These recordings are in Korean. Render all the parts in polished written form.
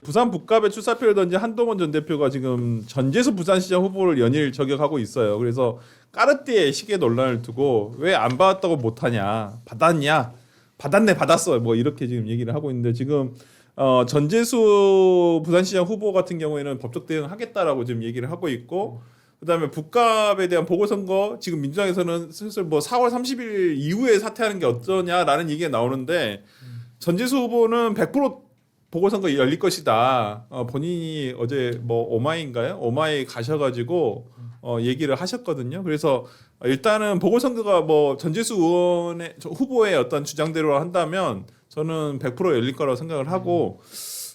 부산 북갑의 출사표를 던진 한동훈 전 대표가 지금 전재수 부산시장 후보를 연일 저격하고 있어요. 그래서 까르띠에 시계 논란을 두고 왜 안 받았다고 못하냐, 받았냐, 받았네, 받았어, 뭐 이렇게 지금 얘기를 하고 있는데 지금 전재수 부산시장 후보 같은 경우에는 법적 대응하겠다라고 지금 얘기를 하고 있고. 그다음에 북갑에 대한 보궐선거 지금 민주당에서는 슬슬 뭐 4월 30일 이후에 사퇴하는 게 어떠냐라는 얘기가 나오는데 전재수 후보는 100% 보궐선거 열릴 것이다. 본인이 어제 뭐 오마이인가요? 오마이 가셔가지고 얘기를 하셨거든요. 그래서 일단은 보궐선거가 뭐 전재수 의원의 후보의 어떤 주장대로 한다면 저는 100% 열릴 거라고 생각을 하고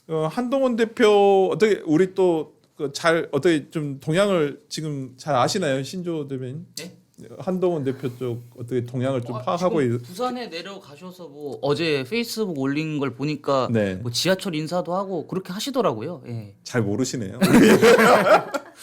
한동훈 대표 어떻게 우리 또 잘 어떻게 좀 동향을 지금 잘 아시나요, 신조 대변인? 네? 한동훈 대표 쪽 어떻게 동향을 좀 파악하고 있. 부산에 내려가셔서 뭐 어제 페이스북 올린 걸 보니까 네. 뭐 지하철 인사도 하고 그렇게 하시더라고요. 예. 잘 모르시네요.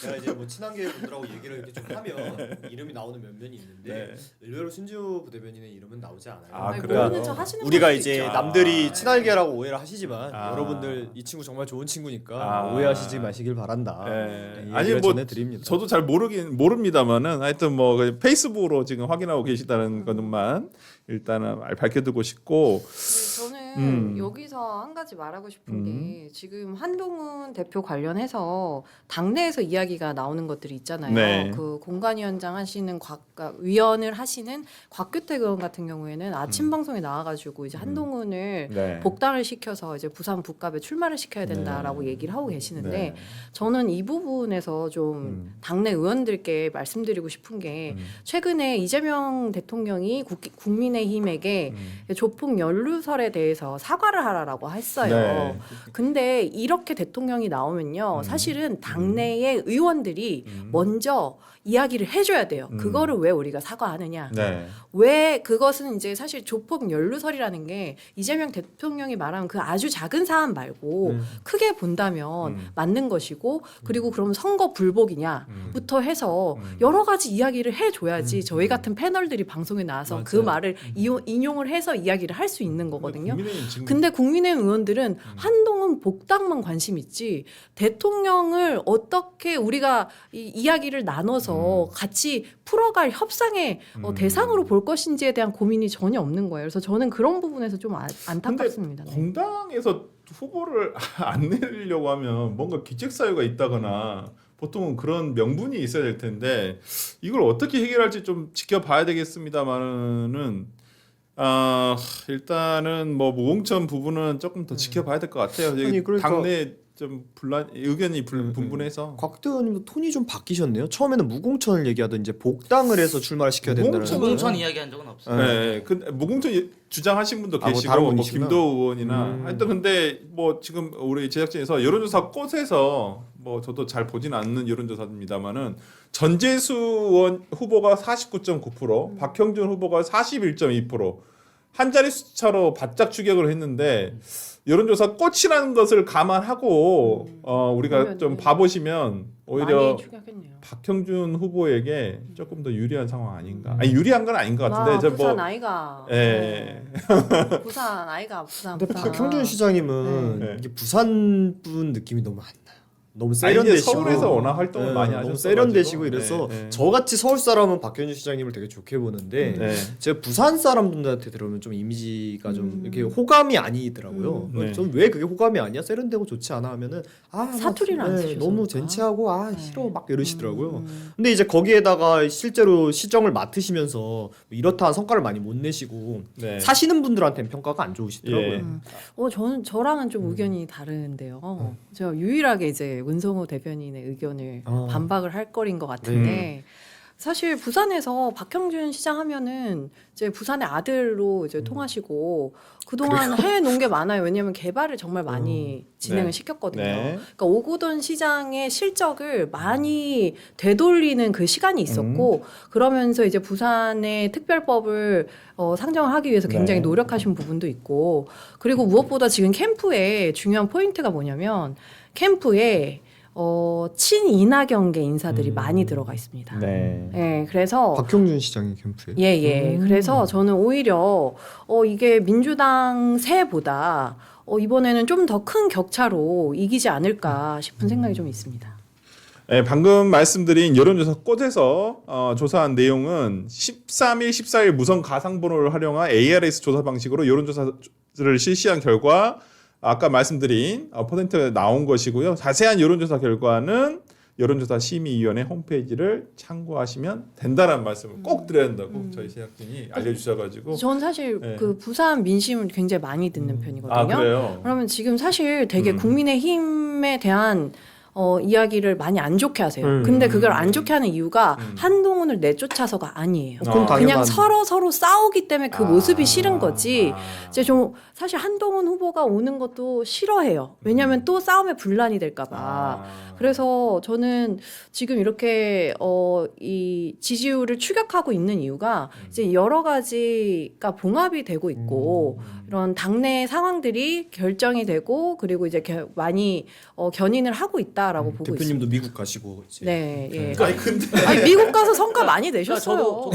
제가 이제 뭐 친한계 분들하고 얘기를 이렇게 좀 하면 이름이 나오는 면면이 있는데 네. 의외로 신주 부대변인의 이름은 나오지 않아요. 아, 아니, 그래요? 모르는 척 하시는 우리가 분들도 이제 있죠. 남들이 친할계라고 오해를 하시지만 아. 여러분들 이 친구 정말 좋은 친구니까 아. 오해하시지 마시길 바란다. 네. 이 아니 얘기를 뭐 전해드립니다. 저도 잘 모릅니다만은 하여튼 뭐 페이스북으로 지금 확인하고 계시다는 것만 일단은 밝혀두고 싶고. 네, 저는 음. 여기서 한 가지 말하고 싶은 게 지금 한동훈 대표 관련해서 당내에서 이야기가 나오는 것들이 있잖아요. 네. 그 공관위원장 하시는 위원을 하시는 곽규택 의원 같은 경우에는 아침 방송에 나와가지고 이제 한동훈을 네. 복당을 시켜서 이제 부산 북갑에 출마를 시켜야 된다라고 얘기를 하고 계시는데 네. 저는 이 부분에서 좀 당내 의원들께 말씀드리고 싶은 게 최근에 이재명 대통령이 국민의힘에게 조폭 연루설에 대해서 사과를 하라라고 했어요. 네. 근데 이렇게 대통령이 나오면요, 사실은 당내의 의원들이 먼저 이야기를 해줘야 돼요. 그거를 왜 우리가 사과하느냐? 네. 왜 그것은 이제 사실 조폭 연루설이라는 게 이재명 대통령이 말하는 그 아주 작은 사안 말고 크게 본다면 맞는 것이고 그리고 그럼 선거 불복이냐부터 해서 여러 가지 이야기를 해줘야지 저희 같은 패널들이 방송에 나와서 그 맞아요. 말을 인용을 해서 이야기를 할 수 있는 거거든요. 국민의힘 지금 근데 국민의힘 의원들은 한동훈 복당만 관심 있지 대통령을 어떻게 우리가 이야기를 나눠서 같이 풀어갈 협상의 대상으로 볼 것인지에 대한 고민이 전혀 없는 거예요. 그래서 저는 그런 부분에서 좀 안타깝습니다. 근데 공당에서 후보를 안 내리려고 하면 뭔가 기책 사유가 있다거나 보통은 그런 명분이 있어야 될 텐데 이걸 어떻게 해결할지 좀 지켜봐야 되겠습니다만은 일단은 뭐 무공천 부분은 조금 더 지켜봐야 될 것 같아요. 아니, 그러니까 당내 좀 의견이 분분해서 곽 의원님도 톤이 좀 바뀌셨네요. 처음에는 무공천을 얘기하던 이제 복당을 해서 출마를 시켜야 된다는. 무공천 이야기한 적은 없어요. 네, 근데 무공천 주장하신 분도 뭐 계시고 다른 뭐 분이시구나. 김도우 의원이나 하여튼 근데 뭐 지금 우리 제작진에서 여론조사 꽃에서 뭐 저도 잘 보진 않는 여론조사입니다만은 전재수 의원 후보가 49.9%, 박형준 후보가 41.2%, 한 자리 숫자로 바짝 추격을 했는데 여론조사 꽃이라는 것을 감안하고 우리가 좀 봐보시면 오히려 많이 추격했네요. 박형준 후보에게 조금 더 유리한 상황 아닌가? 아니 유리한 건 아닌 것 같은데 저 부산 뭐 아이가. 예. 부산 아이가 부산. 근데 부산. 박형준 시장님은 네. 이게 부산 분 느낌이 너무 안 나요. 너무 아니, 이제 세련되시고 서울에서 워낙 활동을 많이 너무 하셨어가지고. 세련되시고 이래서 네, 네. 저같이 서울 사람은 박형준 시장님을 되게 좋게 보는데 네. 제가 부산 사람들한테 들으면 좀 이미지가 좀 이렇게 호감이 아니더라고요. 네. 좀 왜 그게 호감이 아니야? 세련되고 좋지 않아 하면은 사투리를 안 쓰셔서 너무 그럴까? 젠치하고 싫어 막 이러시더라고요. 근데 이제 거기에다가 실제로 시정을 맡으시면서 뭐 이렇다 한 성과를 많이 못 내시고 네. 사시는 분들한테는 평가가 안 좋으시더라고요. 예. 저는 저랑은 좀 의견이 다른데요. 저 유일하게 이제 문성호 대변인의 의견을 반박을 할 거린 것 같은데 사실 부산에서 박형준 시장 하면은 이제 부산의 아들로 이제 통하시고 그동안 해 놓은 게 많아요. 왜냐하면 개발을 정말 많이 진행을 네. 시켰거든요. 네. 그러니까 오구돈 시장의 실적을 많이 되돌리는 그 시간이 있었고 그러면서 이제 부산의 특별법을 상정을 하기 위해서 굉장히 네. 노력하신 부분도 있고 그리고 무엇보다 지금 캠프에 중요한 포인트가 뭐냐면 캠프에 친이낙연계 인사들이 많이 들어가 있습니다. 네. 예, 그래서 박형준 시장의 캠프에. 예. 그래서 저는 오히려 이게 민주당 세보다 이번에는 좀 더 큰 격차로 이기지 않을까 싶은 생각이 좀 있습니다. 네, 방금 말씀드린 여론조사 꽃에서 조사한 내용은 13일, 14일 무선 가상번호를 활용한 ARS 조사 방식으로 여론조사를 실시한 결과 아까 말씀드린 퍼센트가 나온 것이고요. 자세한 여론조사 결과는 여론조사 심의위원회 홈페이지를 참고하시면 된다는 말씀을 꼭 드려야 된다고 저희 제작진이 알려주셔가지고. 전 사실 네. 그 부산 민심을 굉장히 많이 듣는 편이거든요. 아 그래요? 그러면 지금 사실 되게 국민의힘에 대한 이야기를 많이 안 좋게 하세요. 근데 그걸 안 좋게 하는 이유가 한동훈을 내쫓아서가 아니에요. 그건 그냥 당연한- 서로 싸우기 때문에 그 모습이 싫은 거지. 아. 이제 좀 사실 한동훈 후보가 오는 것도 싫어해요. 왜냐하면 또 싸움의 분란이 될까봐. 아. 그래서 저는 지금 이렇게 이 지지율을 추격하고 있는 이유가 이제 여러 가지가 봉합이 되고 있고 이런 당내 상황들이 결정이 되고 그리고 이제 많이 견인을 하고 있다라고 보고 대표님도 있습니다. 미국 가시고 이제 네, 예. 아니 근데 아니, 미국 가서 성과 많이 내셨어요. 저도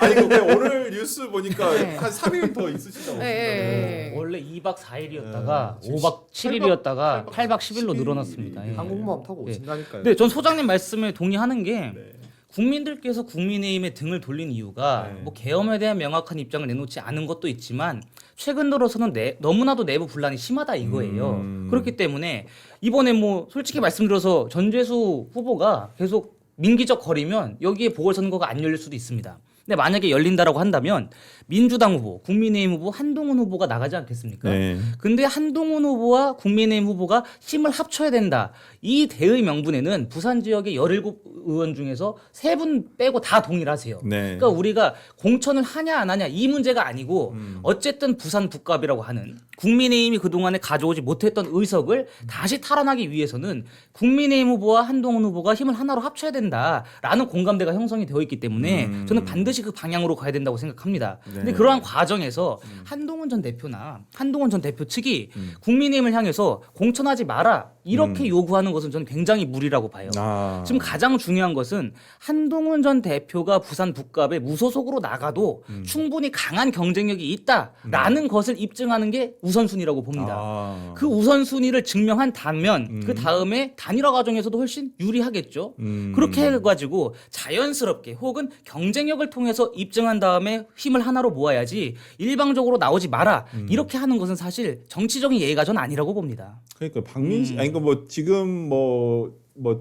아니 근데 오늘 뉴스 보니까 네. 한 3일 더 있으시다고. 네. 원래 2박 4일이었다가 지금 5박 7일이었다가 8박 10일로 늘어났습니다. 예. 항공모함 타고 예. 오신다니까요. 네, 전 소장님 말씀에 동의하는 게 네. 국민들께서 국민의힘에 등을 돌린 이유가 네. 뭐 계엄에 대한 명확한 입장을 내놓지 않은 것도 있지만 최근 들어서는 너무나도 내부 분란이 심하다 이거예요. 그렇기 때문에 이번에 뭐 솔직히 말씀드려서 전재수 후보가 계속 민기적 거리면 여기에 보궐선거가 안 열릴 수도 있습니다. 근데 만약에 열린다라고 한다면 민주당 후보, 국민의힘 후보, 한동훈 후보가 나가지 않겠습니까? 네. 근데 한동훈 후보와 국민의힘 후보가 힘을 합쳐야 된다. 이 대의 명분에는 부산 지역의 17의원 중에서 3분 빼고 다 동의를 하세요. 네. 그러니까 우리가 공천을 하냐 안 하냐 이 문제가 아니고 어쨌든 부산 북갑이라고 하는 국민의힘이 그동안에 가져오지 못했던 의석을 다시 탈환하기 위해서는 국민의힘 후보와 한동훈 후보가 힘을 하나로 합쳐야 된다라는 공감대가 형성이 되어 있기 때문에 저는 반드시 그 방향으로 가야 된다고 생각합니다. 근데 그러한 과정에서 한동훈 전 대표나 한동훈 전 대표 측이 국민의힘을 향해서 공천하지 마라 이렇게 요구하는 것은 저는 굉장히 무리라고 봐요. 아. 지금 가장 중요한 것은 한동훈 전 대표가 부산 북갑에 무소속으로 나가도 충분히 강한 경쟁력이 있다라는 것을 입증하는 게 우선순위라고 봅니다. 아. 그 우선순위를 증명한 단면 그 다음에 단일화 과정에서도 훨씬 유리하겠죠. 그렇게 해가지고 자연스럽게 혹은 경쟁력을 통해서 입증한 다음에 힘을 하나로 모아야지 일방적으로 나오지 마라 이렇게 하는 것은 사실 정치적인 예의가 전 아니라고 봅니다. 그러니까 박민식 아니 그러니까 뭐 지금 뭐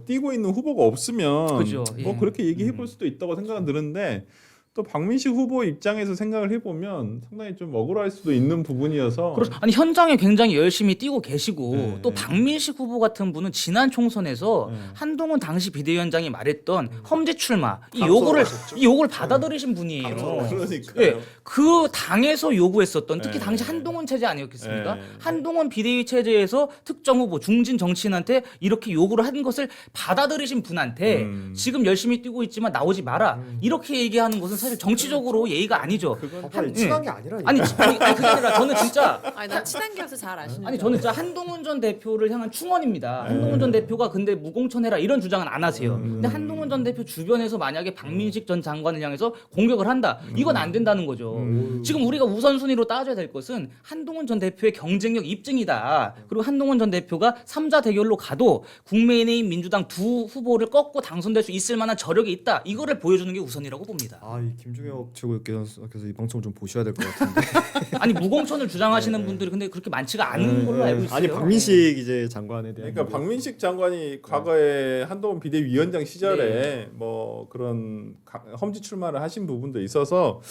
뛰고 있는 후보가 없으면 그죠, 뭐 예. 그렇게 얘기해 볼 수도 있다고 생각은 드는데 또 박민식 후보 입장에서 생각을 해보면 상당히 좀 억울할 수도 있는 부분이어서 그렇죠. 아니 현장에 굉장히 열심히 뛰고 계시고 네. 또 박민식 후보 같은 분은 지난 총선에서 네. 한동훈 당시 비대위원장이 말했던 험지 출마 이 감사하셨죠. 요구를 받아들이신 분이에요. 그러니까요. 예, 그 당에서 요구했었던 특히 네. 당시 한동훈 체제 아니었겠습니까? 네. 한동훈 비대위 체제에서 특정 후보 중진 정치인한테 이렇게 요구를 한 것을 받아들이신 분한테 지금 열심히 뛰고 있지만 나오지 마라 이렇게 얘기하는 것은 사실 정치적으로 예의가 아니죠. 아니, 친한 게 아니라니까. 아니 그게 아니라 저는 진짜 아니, 난 친한 게여서 잘 아시는. 아니 저는 진짜 한동훈 전 대표를 향한 충원입니다. 한동훈 전 대표가 근데 무공천해라 이런 주장은 안 하세요. 근데 한동훈 전 대표 주변에서 만약에 박민식 전 장관을 향해서 공격을 한다. 이건 안 된다는 거죠. 지금 우리가 우선순위로 따져야 될 것은 한동훈 전 대표의 경쟁력 입증이다. 그리고 한동훈 전 대표가 3자 대결로 가도 국민의힘 민주당 두 후보를 꺾고 당선될 수 있을 만한 저력이 있다. 이거를 보여주는 게 우선이라고 봅니다. 이 김중혁 최고위원께서 이 방송 좀 보셔야 될 것 같은데. 아니 무공천을 주장하시는 분들이 근데 그렇게 많지가 않은 걸로 알고 있어요. 아니 박민식 이제 장관에 대한. 그러니까 박민식 장관이 과거에 한동훈 비대위원장 시절에 뭐 그런 험지 출마를 하신 부분도 있어서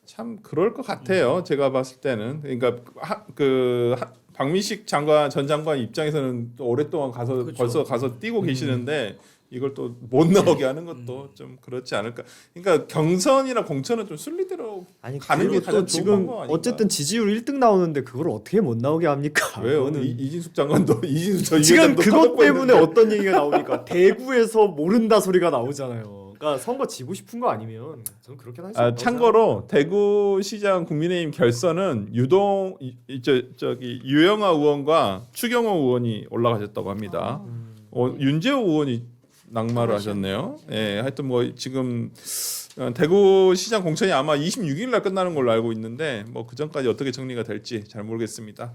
참 그럴 것 같아요. 제가 봤을 때는 그러니까 박민식 장관 전 장관 입장에서는 또 오랫동안 가서 그렇죠. 벌써 가서 뛰고 계시는데 이걸 또 못 나오게 하는 것도 좀 그렇지 않을까. 그러니까 경선이나 공천은 좀 순리대로 아니 가는 게 그리고 가장 또 좋은 지금 방법 아닌가? 어쨌든 지지율 1등 나오는데 그걸 어떻게 못 나오게 합니까? 왜요? 그거는 이진숙 장관도 이진숙 전 지금 위원장도 그것 떠받고 때문에 있는데. 어떤 얘기가 나오니까 대구에서 모른다 소리가 나오잖아요. 그러니까 선거 지고 싶은 거 아니면 저는 그렇게 할수 없다고 참고로 대구시장 국민의힘 결선은 저기 유영아 의원과 추경호 의원이 올라가셨다고 합니다. 윤재호 의원이 낙마를 하셨네요. 예, 하여튼 뭐 지금 대구 시장 공천이 아마 26일 날 끝나는 걸로 알고 있는데 뭐 그 전까지 어떻게 정리가 될지 잘 모르겠습니다.